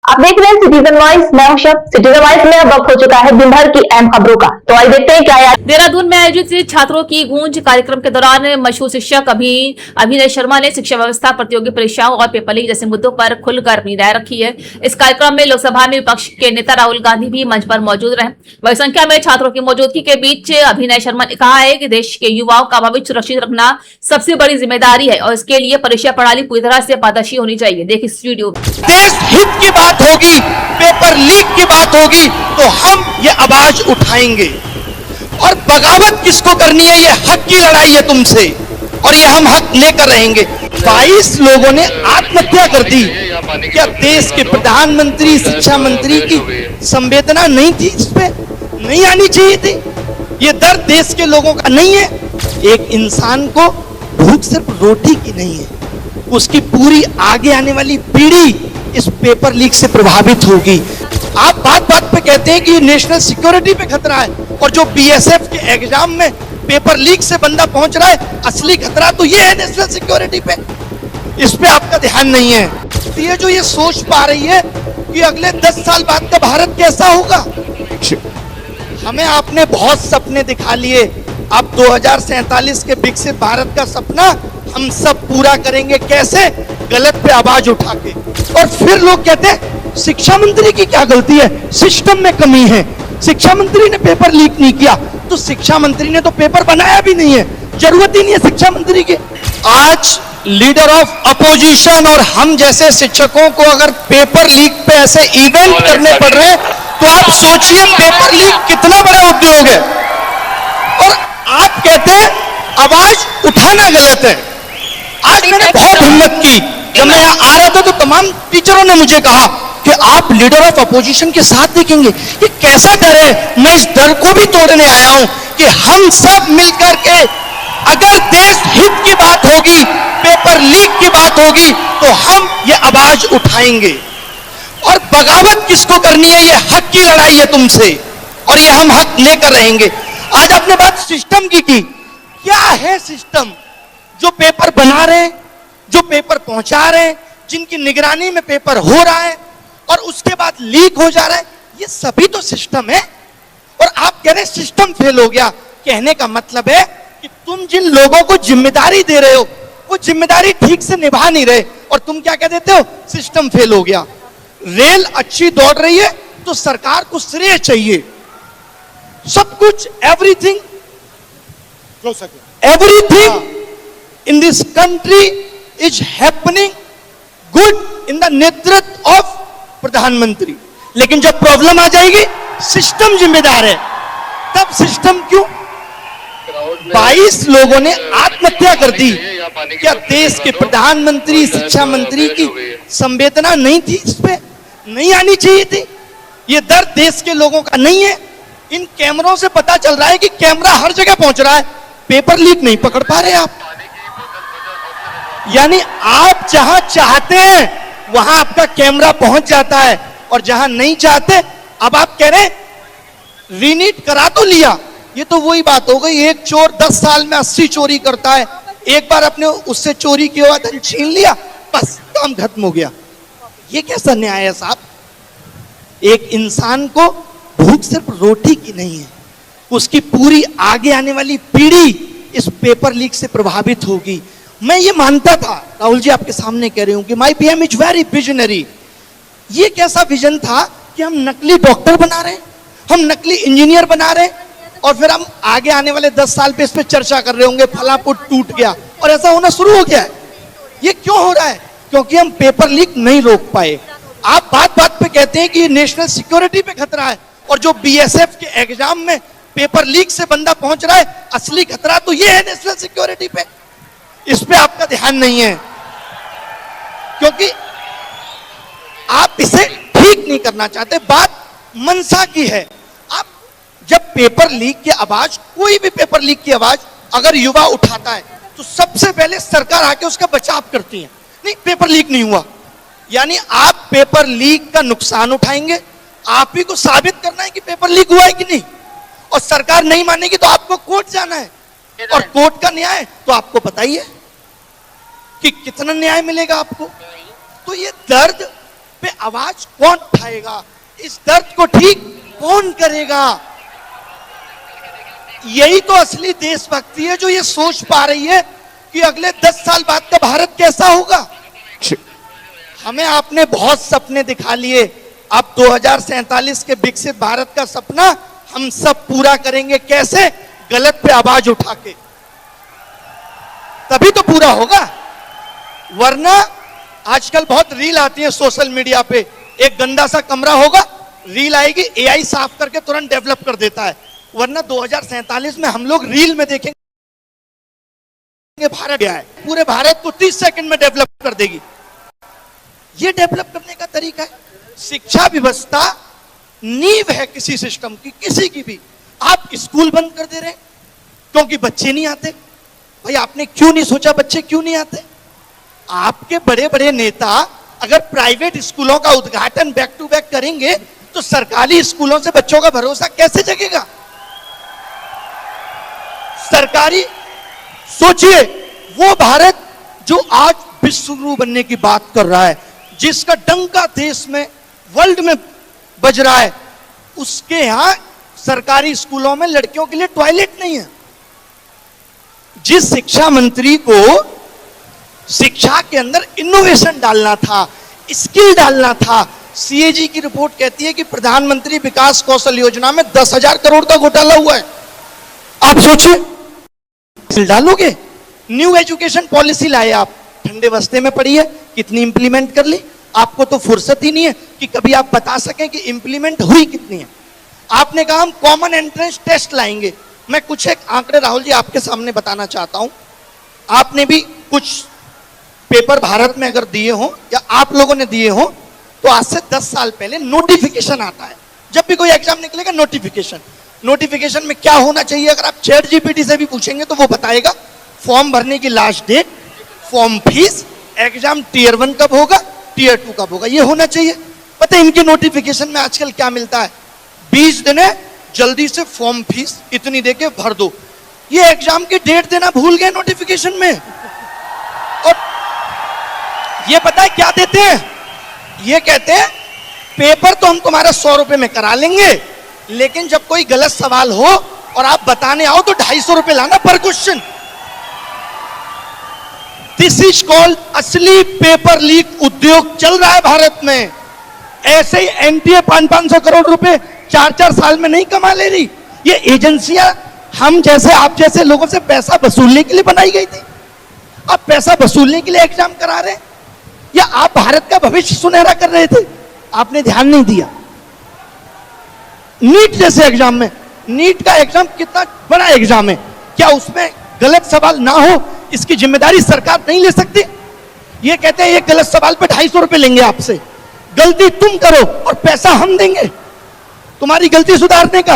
आप देख रहे हैं सिटीजन वॉइस। मैं हूं शब। सिटीजन वॉइस में अब वक्त हो चुका है दिन भर की अहम खबरों का। तो आइए देखते हैं क्या है। देहरादून में आयोजित छात्रों की गूंज कार्यक्रम के दौरान मशहूर शिक्षक अभिनय शर्मा ने शिक्षा व्यवस्था, प्रतियोगी परीक्षाओं और पेपर लीक जैसे मुद्दों पर खुलकर अपनी राय रखी है। इस कार्यक्रम में लोकसभा में विपक्ष के नेता राहुल गांधी भी मंच पर मौजूद रहे। बड़ी संख्या में छात्रों की मौजूदगी के बीच अभिनय शर्मा ने कहा है कि देश के युवाओं का भविष्य सुरक्षित रखना सबसे बड़ी जिम्मेदारी है और इसके लिए परीक्षा प्रणाली पूरी तरह से पारदर्शी होनी चाहिए। देखिए इस वीडियो। देश हित की बात होगी, पेपर लीक की बात होगी तो हम ये आवाज उठाएंगे। और बगावत किसको करनी है, ये हक की लड़ाई है तुमसे और ये हम हक लेकर रहेंगे। 22 लोगों ने आत्महत्या कर दी। क्या देश के प्रधानमंत्री, शिक्षा मंत्री की संवेदना नहीं थी? इस पे नहीं आनी चाहिए थी? ये दर्द देश के लोगों का नहीं है? एक इंसान को भूख सिर्फ रोटी की नहीं है, उसकी पूरी आगे आने वाली पीढ़ी इस पेपर लीक से प्रभावित होगी। आप बात बात पे कहते हैं कि नेशनल सिक्योरिटी पे खतरा है और जो बीएसएफ के एग्जाम में पेपर लीक से बंदा पहुंच रहा है, असली खतरा तो ये है नेशनल सिक्योरिटी पे। इस पे आपका ध्यान नहीं है। तो ये जो ये सोच पा रही है कि अगले 10 साल बाद का भारत कैसा होगा, हमें आपने बहुत सपने दिखा लिए। अब 2047 के विकसित भारत का सपना हम सब पूरा करेंगे। कैसे? गलत पे आवाज उठा के। और फिर लोग कहते हैं शिक्षा मंत्री की क्या गलती है, सिस्टम में कमी है, शिक्षा मंत्री ने पेपर लीक नहीं किया। तो शिक्षा मंत्री ने तो पेपर बनाया भी नहीं है, जरूरत ही नहीं है शिक्षा मंत्री की। आज लीडर ऑफ अपोजिशन और हम जैसे शिक्षकों को अगर पेपर लीक पे ऐसे इवेंट करने पड़ रहे हैं तो आप सोचिए पेपर लीक कितना बड़ा उद्योग है। और आप कहते हैं आवाज उठाना गलत है। आज मैंने बहुत हिम्मत की, जब मैं यहाँ आ रहा था तो तमाम टीचरों ने मुझे कहा कि आप लीडर ऑफ अपोजिशन के साथ देखेंगे। ये कैसा डर है? मैं इस डर को भी तोड़ने आया हूं कि हम सब मिलकर के अगर देश हित की बात होगी, पेपर लीक की बात होगी तो हम ये आवाज उठाएंगे। और बगावत किसको करनी है, ये हक की लड़ाई है तुमसे और ये हम हक लेकर रहेंगे। आज आपने बात सिस्टम की क्या है सिस्टम? जो पेपर बना रहे हैं, जो पेपर पहुंचा रहे हैं, जिनकी निगरानी में पेपर हो रहा है और उसके बाद लीक हो जा रहा है, ये सभी तो सिस्टम है। और आप कह रहे हैं सिस्टम फेल हो गया। कहने का मतलब है कि तुम जिन लोगों को जिम्मेदारी दे रहे हो वो जिम्मेदारी ठीक से निभा नहीं रहे और तुम क्या कह देते हो, सिस्टम फेल हो गया। रेल अच्छी दौड़ रही है तो सरकार को श्रेय चाहिए। सब कुछ everything in this country is happening good in the नेतृत्व ऑफ प्रधानमंत्री। लेकिन जब प्रॉब्लम आ जाएगी सिस्टम जिम्मेदार है। तब सिस्टम क्यों? 22 लोगों ने आत्महत्या कर दी। क्या देश के प्रधानमंत्री, शिक्षा मंत्री की संवेदना नहीं थी? इस पे नहीं आनी चाहिए थी? ये दर्द देश के लोगों का नहीं है? इन कैमरों से पता चल रहा है कि कैमरा हर जगह पहुंच रहा है, पेपर लीक नहीं पकड़ पा रहे आप। यानी आप जहां चाहते हैं वहां आपका कैमरा पहुंच जाता है और जहां नहीं चाहते, अब आप कह रहे हैं रीनीट करा तो लिया। ये तो वही बात हो गई, एक चोर 10 साल में 80 चोरी करता है। एक बार अपने उससे चोरी किया हुआ धन छीन लिया, बस काम खत्म हो गया। ये कैसा न्याय है साहब? एक इंसान को भूख सिर्फ रोटी की नहीं है, उसकी पूरी आगे आने वाली पीढ़ी इस पेपर लीक से प्रभावित होगी। मैं ये मानता था, राहुल जी आपके सामने कह रही हूं कि my PM is very visionary. ये कैसा विजन था कि हम नकली डॉक्टर बना रहे हैं, हम नकली इंजीनियर बना रहे हैं और फिर हम आगे आने वाले 10 साल पे इस पे चर्चा कर रहे होंगे फला पुट टूट गया। और ऐसा होना शुरू हो गया है। ये क्यों हो रहा है? क्योंकि हम पेपर लीक नहीं रोक पाए। आप बात बात पे कहते हैं कि नेशनल सिक्योरिटी पे खतरा है और जो बीएसएफ के एग्जाम में पेपर लीक से बंदा पहुंच रहा है, असली खतरा तो ये है नेशनल सिक्योरिटी पे। इस पे आपका ध्यान नहीं है क्योंकि आप इसे ठीक नहीं करना चाहते। बात मनसा की है। आप जब पेपर लीक की आवाज, कोई भी पेपर लीक की आवाज अगर युवा उठाता है तो सबसे पहले सरकार आके उसका बचाव करती है। नहीं, पेपर लीक नहीं हुआ। यानी आप पेपर लीक का नुकसान उठाएंगे, आप ही को साबित करना है कि पेपर लीक हुआ है कि नहीं। और सरकार नहीं मानेगी तो आपको कोर्ट जाना है और कोर्ट का न्याय तो आपको पता ही है कि कितना न्याय मिलेगा आपको। तो ये दर्द पे आवाज कौन उठाएगा, इस दर्द को ठीक कौन करेगा। यही तो असली देशभक्ति है जो ये सोच पा रही है कि अगले 10 साल बाद का भारत कैसा होगा। हमें आपने बहुत सपने दिखा लिए, अब 2047 के विकसित भारत का सपना हम सब पूरा करेंगे। कैसे? गलत पे आवाज उठा के, तभी तो पूरा होगा। वरना आजकल बहुत रील आती है सोशल मीडिया पे, एक गंदा सा कमरा होगा, रील आएगी, एआई साफ करके तुरंत डेवलप कर देता है। वरना 2047 में हम लोग रील में देखेंगे भारत क्या है, पूरे भारत को 30 सेकंड में डेवलप कर देगी। ये डेवलप करने का तरीका है। शिक्षा व्यवस्था नींव है किसी सिस्टम की, किसी की भी। आप स्कूल बंद कर दे रहे हैं क्योंकि बच्चे नहीं आते। भाई आपने क्यों नहीं सोचा बच्चे क्यों नहीं आते? आपके बड़े बड़े नेता अगर प्राइवेट स्कूलों का उद्घाटन बैक टू बैक करेंगे तो सरकारी स्कूलों से बच्चों का भरोसा कैसे जगेगा? सरकारी, सोचिए वो भारत जो आज विश्व गुरु बनने की बात कर रहा है, जिसका डंका देश में वर्ल्ड में बज रहा है, उसके यहां सरकारी स्कूलों में लड़कियों के लिए टॉयलेट नहीं है। जिस शिक्षा मंत्री को शिक्षा के अंदर इनोवेशन डालना था, स्किल डालना था, सीएजी की रिपोर्ट कहती है कि प्रधानमंत्री विकास कौशल योजना में 10,000 करोड़ का घोटाला हुआ है। आप सोचिए, स्किल डालोगे। न्यू एजुकेशन पॉलिसी लाए आप, ठंडे बस्ते में पड़ी है, कितनी इंप्लीमेंट कर ली? आपको तो फुर्सत ही नहीं है कि कभी आप बता सकें कि इंप्लीमेंट हुई कितनी है। आपने कहा हम कॉमन एंट्रेंस टेस्ट लाएंगे। मैं कुछ एक आंकड़े राहुल जी आपके सामने बताना चाहता हूं। आपने भी कुछ पेपर भारत में अगर दिए हो या आप लोगों ने दिए हो तो आज से 10 साल पहले नोटिफिकेशन आता है। जब भी कोई एग्जाम निकलेगा नोटिफिकेशन में क्या होना चाहिए, अगर आप चैट जीपीटी से भी पूछेंगे तो वो बताएगा। फॉर्म भरने की last date, form fees, exam tier 1 कब होगा, टीयर 2 कब होगा, ये होना चाहिए। पता है इनके नोटिफिकेशन में आजकल क्या मिलता है? 20 दिन है, जल्दी से फॉर्म फीस इतनी देके भर दो। ये एग्जाम की डेट देना भूल गए नोटिफिकेशन में। और ये पता है क्या देते हैं? ये कहते हैं पेपर तो हम तुम्हारा 100 रुपए में करा लेंगे, लेकिन जब कोई गलत सवाल हो और आप बताने आओ तो 250 रुपए लाना पर क्वेश्चन। दिस इज कॉल्ड असली पेपर लीक उद्योग चल रहा है भारत में। ऐसे ही एनटीए 500 करोड़ रुपए 4-4 साल में नहीं कमा ले रही। ये एजेंसियां हम जैसे आप जैसे लोगों से पैसा वसूलने के लिए बनाई गई थी। आप पैसा वसूलने के लिए एग्जाम करा रहे हैं या आप भारत का भविष्य सुनहरा कर रहे थे? आपने ध्यान नहीं दिया। नीट जैसे एग्जाम में, नीट का एग्जाम कितना बड़ा एग्जाम है, क्या उसमें गलत सवाल ना हो इसकी जिम्मेदारी सरकार नहीं ले सकती? ये कहते हैं एक गलत सवाल पे 250 रुपए लेंगे आपसे, गलती तुम करो और पैसा हम देंगे तुम्हारी गलती सुधारने का।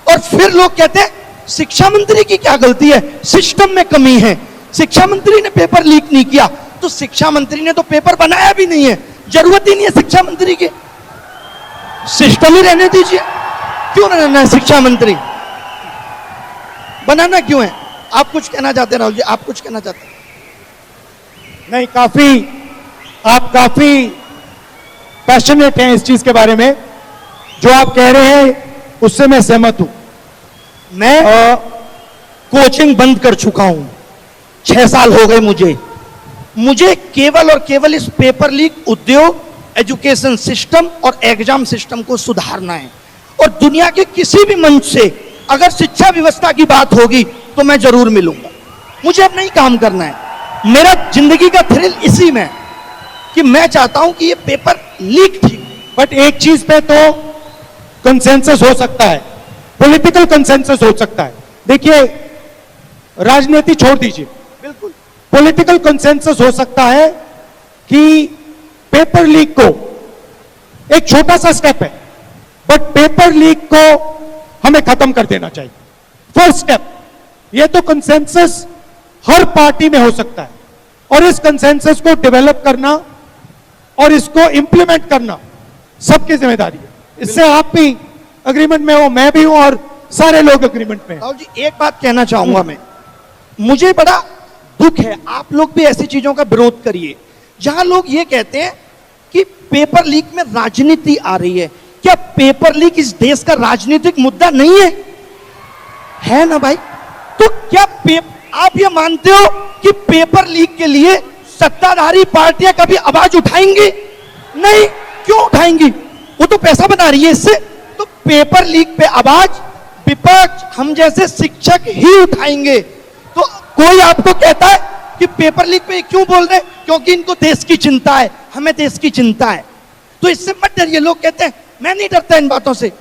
और फिर लोग कहते हैं शिक्षा मंत्री की क्या गलती है, सिस्टम में कमी है, शिक्षा मंत्री ने पेपर लीक नहीं किया। तो शिक्षा मंत्री ने तो पेपर बनाया भी नहीं है, जरूरत ही नहीं है शिक्षा मंत्री की, सिस्टम ही रहने दीजिए। क्यों रहना है शिक्षा मंत्री, बनाना क्यों है? आप कुछ कहना चाहते हैं राहुल जी, आप कुछ कहना चाहते हैं? नहीं, आप काफी पैशनेट हैं इस चीज के बारे में। जो आप कह रहे हैं उससे मैं सहमत हूं। मैं कोचिंग बंद कर चुका हूं, 6 साल हो गए मुझे केवल और केवल इस पेपर लीक उद्योग, एजुकेशन सिस्टम और एग्जाम सिस्टम को सुधारना है। और दुनिया के किसी भी मंच से अगर शिक्षा व्यवस्था की बात होगी तो मैं जरूर मिलूंगा। मुझे अब नहीं काम करना है। मेरा जिंदगी का थ्रिल इसी में कि मैं चाहता हूं कि ये पेपर लीक ठीक। बट एक चीज पे तो कंसेंसस हो सकता है, पॉलिटिकल कंसेंसस हो सकता है। देखिए, राजनीति छोड़ दीजिए, बिल्कुल पॉलिटिकल कंसेंसस हो सकता है कि पेपर लीक को एक छोटा सा स्टेप है, बट पेपर लीक को हमें खत्म कर देना चाहिए। फर्स्ट स्टेप, ये तो कंसेंसस हर पार्टी में हो सकता है और इस कंसेंसस को डेवलप करना और इसको इंप्लीमेंट करना सबकी जिम्मेदारी है। इससे आप भी अग्रीमेंट में हो, मैं भी हूं और सारे लोग अग्रीमेंट में। राहुल जी, एक बात कहना चाहूंगा मैं, मुझे बड़ा दुख है, आप लोग भी ऐसी चीजों का विरोध करिए जहां लोग ये कहते हैं पेपर लीक में राजनीति आ रही है। क्या पेपर लीक इस देश का राजनीतिक मुद्दा नहीं है ना भाई? तो क्या आप ये मानते हो कि पेपर लीक के लिए सत्ताधारी पार्टियां कभी आवाज उठाएंगी? नहीं। क्यों उठाएंगी? वो तो पैसा बना रही है इससे। तो पेपर लीक पे आवाज विपक्ष, हम जैसे शिक्षक ही उठाएंगे। तो कोई आपको कहता है कि पेपर लीक पे क्यों बोल रहे हैं? क्योंकि इनको देश की चिंता है, हमें देश की चिंता है। तो इससे मत डरिए। लोग कहते हैं मैं नहीं डरता इन बातों से,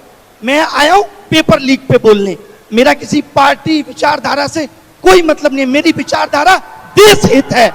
मैं आया हूं पेपर लीक पे बोलने। मेरा किसी पार्टी विचारधारा से कोई मतलब नहीं है। मेरी विचारधारा देश हित है।